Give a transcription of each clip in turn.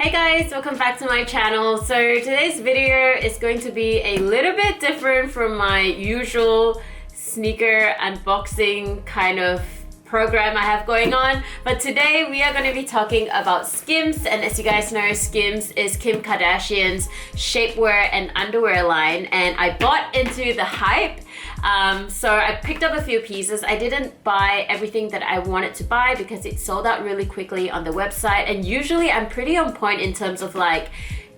Hey guys, welcome back to my channel. So today's video is going to be a little bit different from my usual sneaker unboxing kind of program I have going on, but today we are going to be talking about SKIMS, and as you guys know, SKIMS is Kim Kardashian's shapewear and underwear line, and I bought into the hype. So I picked up a few pieces. I didn't buy everything that I wanted to buy because it sold out really quickly on the website, and usually I'm pretty on point in terms of like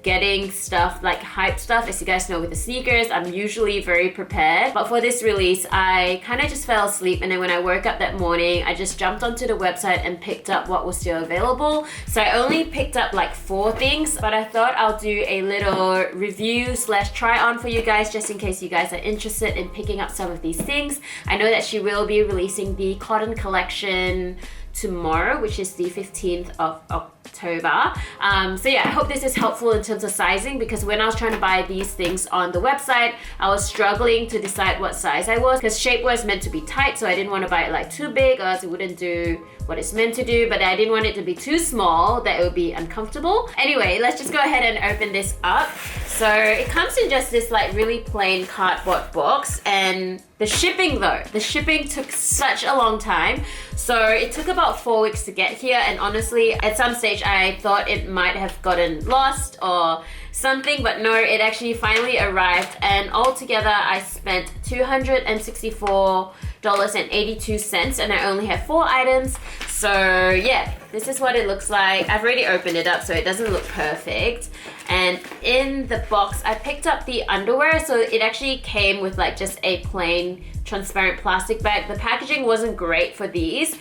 getting stuff, like hype stuff. As you guys know, with the sneakers, I'm usually very prepared. But for this release, I kind of just fell asleep, and then when I woke up that morning, I just jumped onto the website and picked up what was still available. So I only picked up like 4 things, but I thought I'll do a little review slash try on for you guys, just in case you guys are interested in picking up some of these things. I know that she will be releasing the cotton collection tomorrow, which is the 15th of October. So yeah, I hope this is helpful in terms of sizing, because when I was trying to buy these things on the website, I was struggling to decide what size I was, because shapewear is meant to be tight, so I didn't want to buy it like too big or else it wouldn't do what it's meant to do, but I didn't want it to be too small that it would be uncomfortable. Anyway, let's just go ahead and open this up. So it comes in just this like really plain cardboard box, and the shipping took such a long time. So it took about 4 weeks to get here, and honestly, at some stage I thought it might have gotten lost or something, but no, it actually finally arrived, and altogether I spent $264.82, and I only have 4 items. So yeah, this is what it looks like. I've already opened it up, so it doesn't look perfect. And in the box, I picked up the underwear, so it actually came with like just a plain transparent plastic bag. The packaging wasn't great for these,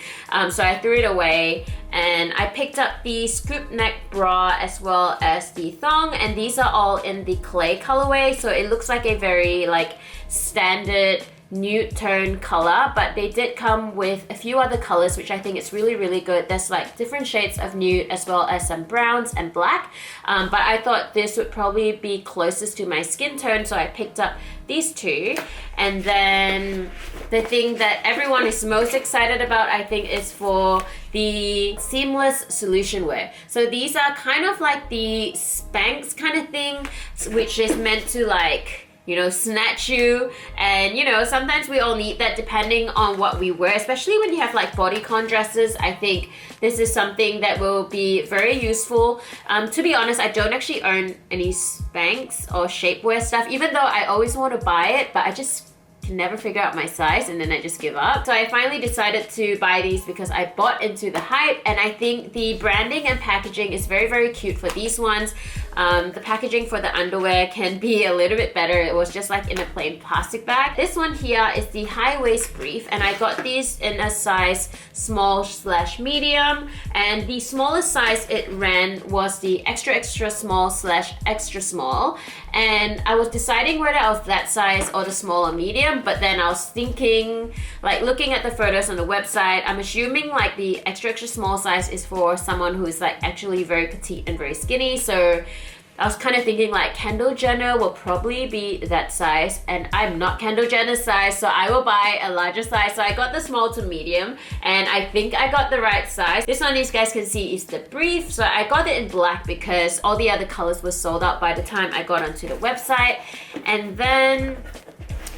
so I threw it away. And I picked up the scoop neck bra as well as the thong, and these are all in the clay colorway, so it looks like a very like standard nude tone color, but they did come with a few other colors, which I think is really good. There's like different shades of nude as well as some browns and black, but I thought this would probably be closest to my skin tone, so I picked up these 2. And then the thing that everyone is most excited about, I think, is for the seamless solution wear. So these are kind of like the Spanx kind of thing, which is meant to like, you know, snatch you, and you know, sometimes we all need that depending on what we wear, especially when you have like bodycon dresses. I think this is something that will be very useful. To be honest, I don't actually own any Spanx or shapewear stuff, even though I always want to buy it, but I just can never figure out my size, and then I just give up. So I finally decided to buy these because I bought into the hype, and I think the branding and packaging is very cute for these ones. The packaging for the underwear can be a little bit better. It was just like in a plain plastic bag. This one here is the high waist brief, and I got these in a size small / medium, and the smallest size it ran was the extra small / extra small, and I was deciding whether I was that size or the small or medium, but then I was thinking, like looking at the photos on the website, I'm assuming like the extra small size is for someone who is like actually very petite and very skinny. So I was kind of thinking like Kendall Jenner will probably be that size, and I'm not Kendall Jenner's size, so I will buy a larger size. So I got the small to medium, and I think I got the right size. This one, as you guys can see, is the brief. So I got it in black because all the other colors were sold out by the time I got onto the website. And then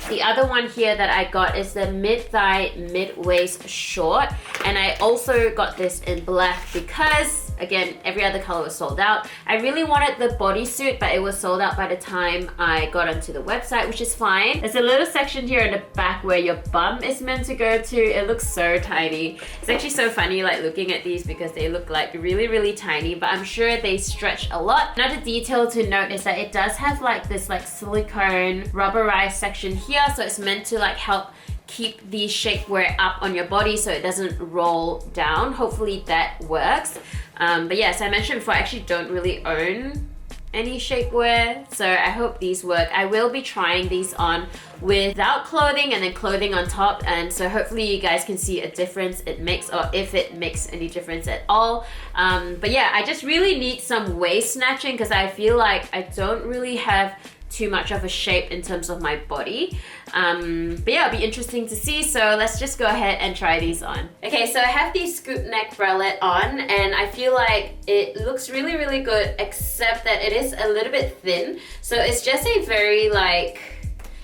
the other one here that I got is the mid-thigh, mid-waist short, and I also got this in black because, again, every other color was sold out. I really wanted the bodysuit, but it was sold out by the time I got onto the website, which is fine. There's a little section here in the back where your bum is meant to go to. It looks so tiny. It's actually so funny like looking at these because they look like really tiny, but I'm sure they stretch a lot. Another detail to note is that it does have like this like silicone rubberized section here, so it's meant to like help keep the shapewear up on your body so it doesn't roll down. Hopefully that works. But yeah, as I mentioned before, I actually don't really own any shapewear, so I hope these work. I will be trying these on without clothing and then clothing on top, and so hopefully you guys can see a difference it makes, or if it makes any difference at all. But yeah, I just really need some waist snatching because I feel like I don't really have too much of a shape in terms of my body. But yeah, it'll be interesting to see, so let's just go ahead and try these on. Okay, so I have the scoop neck bralette on, and I feel like it looks really, really good, except that it is a little bit thin. So it's just a very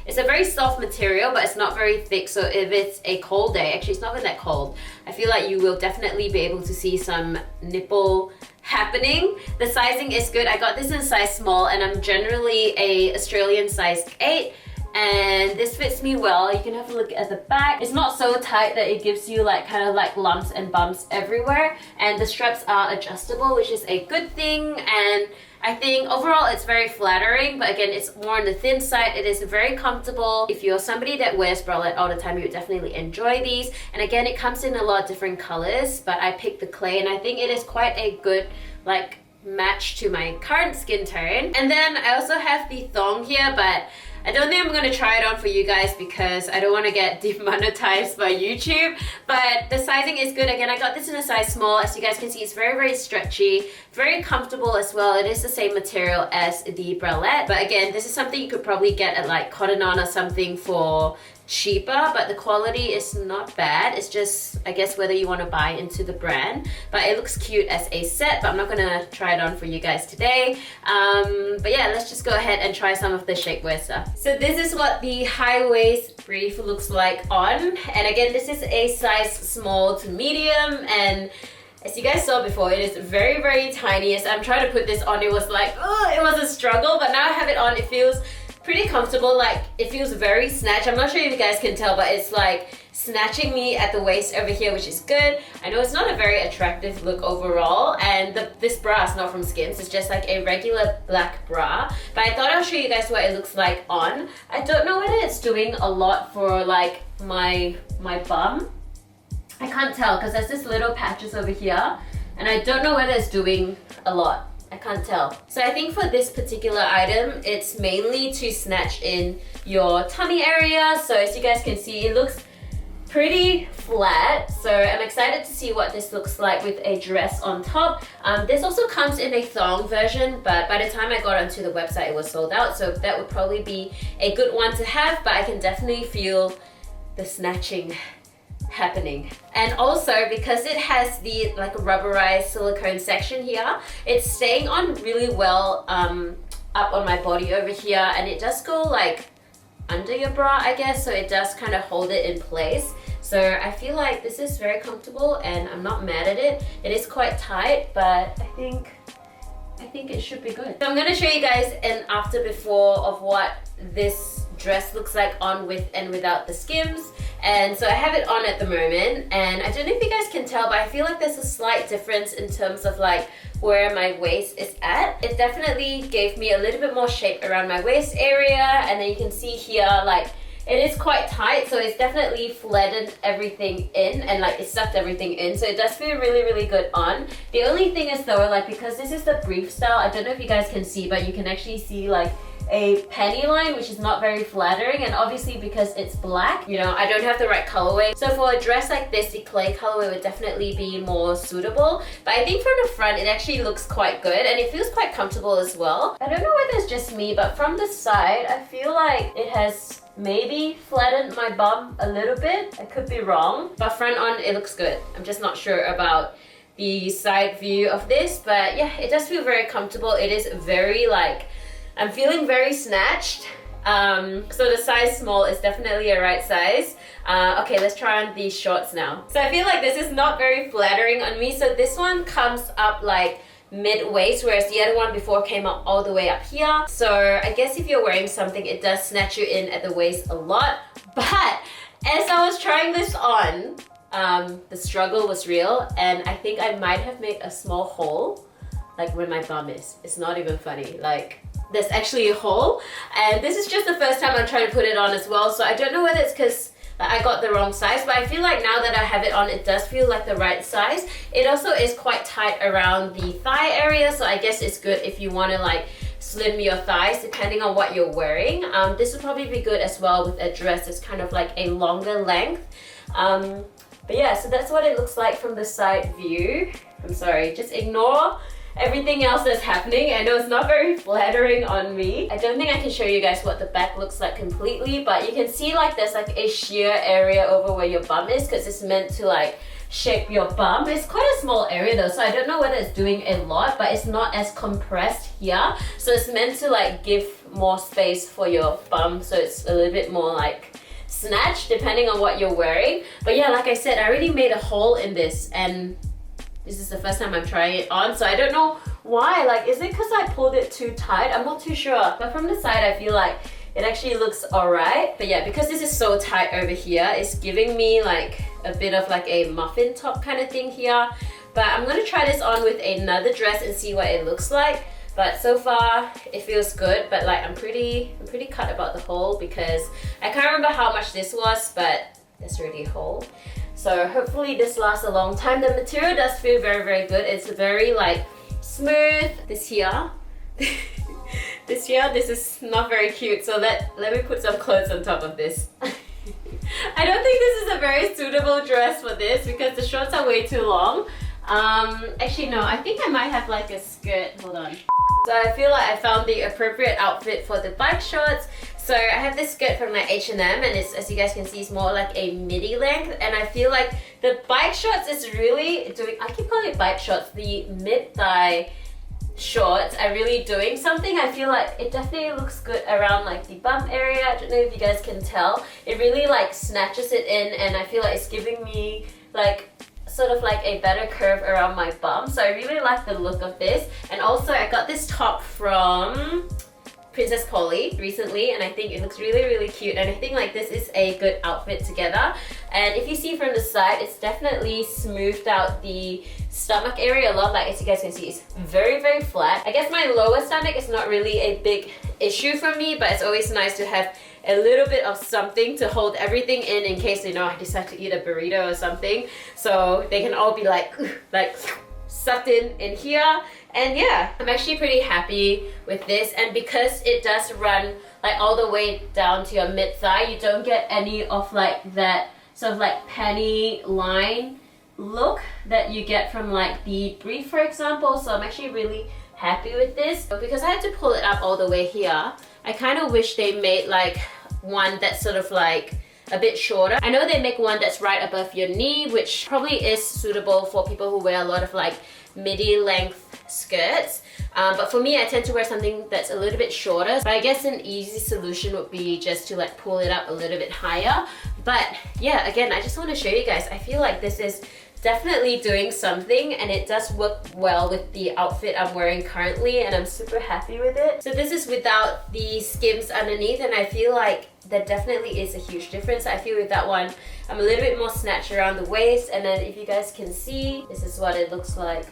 it's a very soft material, but it's not very thick. So if it's a cold day, actually it's not even that cold, I feel like you will definitely be able to see some nipple happening. The sizing is good. I got this in size small, and I'm generally a Australian size 8, and this fits me well. You can have a look at the back. It's not so tight that it gives you like kind of like lumps and bumps everywhere, and the straps are adjustable, which is a good thing. And I think overall it's very flattering, but again, it's more on the thin side. It is very comfortable. If you're somebody that wears bralette all the time, you would definitely enjoy these. And again, it comes in a lot of different colors, but I picked the clay, and I think it is quite a good like match to my current skin tone. And then I also have the thong here, but I don't think I'm going to try it on for you guys because I don't want to get demonetized by YouTube. But the sizing is good. Again, I got this in a size small. As you guys can see, it's very, very stretchy, very comfortable as well. It is the same material as the bralette. But again, this is something you could probably get at like Cotton On or something for cheaper, but the quality is not bad. It's just, I guess, whether you want to buy into the brand. But it looks cute as a set, but I'm not gonna try it on for you guys today. But yeah, let's just go ahead and try some of the shapewear stuff. So this is what the high waist brief looks like on, and again, this is a size small to medium, and as you guys saw before, it is very, very tiny. As I'm trying to put this on, it was like, oh, it was a struggle, but now I have it on, it feels pretty comfortable. Like, it feels very snatched. I'm not sure if you guys can tell, but it's like snatching me at the waist over here, which is good. I know it's not a very attractive look overall, and this bra is not from Skims. It's just like a regular black bra, but I thought I'll show you guys what it looks like on. I don't know whether it's doing a lot for like my bum. I can't tell because there's this little patches over here, and I don't know whether it's doing a lot. I can't tell. So I think for this particular item, it's mainly to snatch in your tummy area. So as you guys can see, it looks pretty flat. So I'm excited to see what this looks like with a dress on top. This also comes in a thong version, but by the time I got onto the website, it was sold out. So that would probably be a good one to have, but I can definitely feel the snatching happening. And also, because it has the like rubberized silicone section here, it's staying on really well up on my body over here, and it does go like under your bra, I guess, so it does kind of hold it in place. So I feel like this is very comfortable, and I'm not mad at it. It is quite tight, but I think it should be good. So I'm going to show you guys an after before of what this dress looks like on with and without the Skims. And so I have it on at the moment, and I don't know if you guys can tell, but I feel like there's a slight difference in terms of like where my waist is at. It definitely gave me a little bit more shape around my waist area, and then you can see here like it is quite tight, so it's definitely flattened everything in and like it sucked everything in, so it does feel really, really good on. The only thing is though, like because this is the brief style, I don't know if you guys can see, but you can actually see like a panty line, which is not very flattering, and obviously because it's black, you know, I don't have the right colorway. So for a dress like this, the clay colorway would definitely be more suitable, but I think from the front it actually looks quite good, and it feels quite comfortable as well. I don't know whether it's just me, but from the side I feel like it has maybe flattened my bum a little bit. I could be wrong, but front on it looks good. I'm just not sure about the side view of this, but yeah, it does feel very comfortable. It is very like, I'm feeling very snatched. So the size small is definitely a right size. Okay, let's try on these shorts now. So I feel like this is not very flattering on me. So this one comes up like mid-waist, whereas the other one before came up all the way up here. So I guess if you're wearing something, it does snatch you in at the waist a lot. But as I was trying this on, the struggle was real, and I think I might have made a small hole like where my bum is. It's not even funny. Like, there's actually a hole, and this is just the first time I'm trying to put it on as well, so I don't know whether it's because I got the wrong size, but I feel like now that I have it on, it does feel like the right size. It also is quite tight around the thigh area, so I guess it's good if you want to like slim your thighs depending on what you're wearing. This would probably be good as well with a dress that's kind of like a longer length. But yeah, so that's what it looks like from the side view. I'm sorry, just ignore everything else that's happening. I know it's not very flattering on me. I don't think I can show you guys what the back looks like completely, but you can see like there's like a sheer area over where your bum is because it's meant to like shape your bum. It's quite a small area though, so I don't know whether it's doing a lot, but it's not as compressed here. So it's meant to like give more space for your bum, so it's a little bit more like snatched depending on what you're wearing. But yeah, like I said, I already made a hole in this and this is the first time I'm trying it on, so I don't know why. Like, is it because I pulled it too tight? I'm not too sure. But from the side, I feel like it actually looks alright. But yeah, because this is so tight over here, it's giving me like a bit of like a muffin top kind of thing here. But I'm gonna try this on with another dress and see what it looks like. But so far, it feels good. But like, I'm pretty cut about the hole because I can't remember how much this was, but there's already a hole. So hopefully this lasts a long time. The material does feel very, very good. It's very like smooth. This here, this is not very cute. So let me put some clothes on top of this. I don't think this is a very suitable dress for this because the shorts are way too long. Actually no, I think I might have like a skirt. Hold on. So I feel like I found the appropriate outfit for the bike shorts. So I have this skirt from like H&M and it's, as you guys can see, it's more like a midi length, and I feel like the bike shorts is really doing, I keep calling it bike shorts, the mid-thigh shorts are really doing something. I feel like it definitely looks good around like the bum area. I don't know if you guys can tell. It really like snatches it in, and I feel like it's giving me like sort of like a better curve around my bum. So I really like the look of this. And also I got this top from Princess Polly recently, and I think it looks really, really cute, and I think like this is a good outfit together. And if you see from the side, it's definitely smoothed out the stomach area a lot. Like, as you guys can see, it's very, very flat. I guess my lower stomach is not really a big issue for me, but it's always nice to have a little bit of something to hold everything in case, you know, I decide to eat a burrito or something, so they can all be like sucked in here. And yeah, I'm actually pretty happy with this, and because it does run like all the way down to your mid-thigh, you don't get any of like that sort of like panty line look that you get from like the brief, for example. So I'm actually really happy with this. But because I had to pull it up all the way here, I kind of wish they made like one that's sort of like a bit shorter. I know they make one that's right above your knee, which probably is suitable for people who wear a lot of like midi length skirts, but for me, I tend to wear something that's a little bit shorter. But I guess an easy solution would be just to like pull it up a little bit higher. But yeah, again, I just want to show you guys, I feel like this is definitely doing something, and it does work well with the outfit I'm wearing currently, and I'm super happy with it. So this is without the skims underneath, and I feel like that definitely is a huge difference. I feel with that one, I'm a little bit more snatched around the waist, and then if you guys can see, this is what it looks like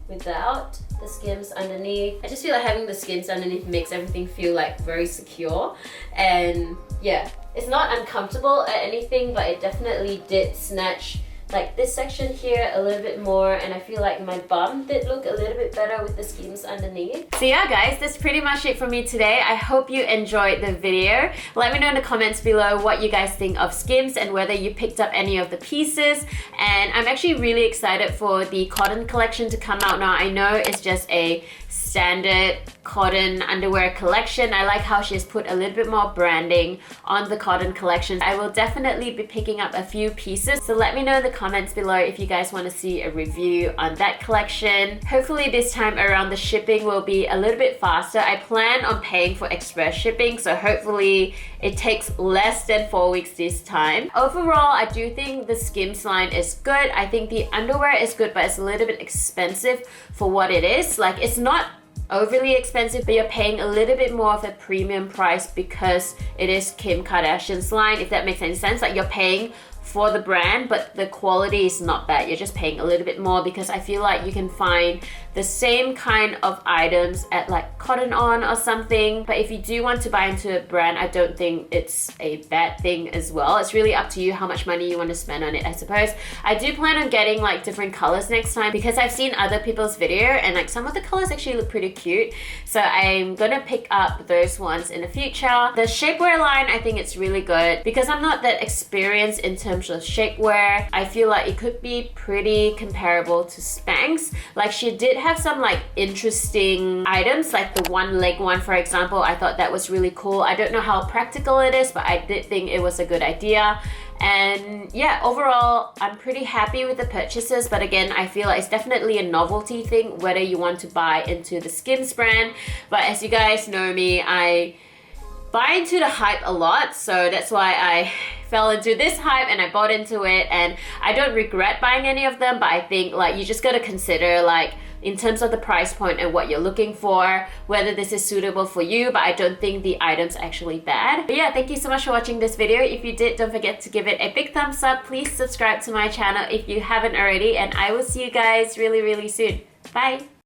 without the skims underneath. I just feel like having the skims underneath makes everything feel like very secure, and yeah, it's not uncomfortable at anything, but it definitely did snatch like this section here a little bit more, and I feel like my bum did look a little bit better with the skims underneath. So yeah guys, that's pretty much it for me today. I hope you enjoyed the video. Let me know in the comments below what you guys think of skims and whether you picked up any of the pieces. And I'm actually really excited for the cotton collection to come out now. I know it's just a standard cotton underwear collection. I like how she's put a little bit more branding on the cotton collection. I will definitely be picking up a few pieces, so let me know in the comments below if you guys want to see a review on that collection. Hopefully this time around the shipping will be a little bit faster. I plan on paying for express shipping, so hopefully it takes less than 4 weeks this time. Overall, I do think the Skims line is good. I think the underwear is good, but it's a little bit expensive for what it is. Like, it's not overly expensive, but you're paying a little bit more of a premium price because it is Kim Kardashian's line, if that makes any sense. Like, you're paying for the brand, but the quality is not bad. You're just paying a little bit more because I feel like you can find the same kind of items at like Cotton On or something. But if you do want to buy into a brand, I don't think it's a bad thing as well. It's really up to you how much money you want to spend on it, I suppose. I do plan on getting like different colors next time because I've seen other people's video and like some of the colors actually look pretty cute. So I'm gonna pick up those ones in the future. The shapewear line, I think it's really good because I'm not that experienced in terms terms of shapewear. I feel like it could be pretty comparable to Spanx. Like she did have some like interesting items, like the one leg one for example. I thought that was really cool. I don't know how practical it is, but I did think it was a good idea. And yeah, overall I'm pretty happy with the purchases, but again I feel like it's definitely a novelty thing whether you want to buy into the SKIMS brand. But as you guys know me, I buy into the hype a lot, so that's why I fell into this hype and I bought into it, and I don't regret buying any of them. But I think like you just gotta consider like in terms of the price point and what you're looking for, whether this is suitable for you. But I don't think the items are actually bad. But yeah, thank you so much for watching this video. If you did, don't forget to give it a big thumbs up. Please subscribe to my channel if you haven't already, and I will see you guys really soon. Bye!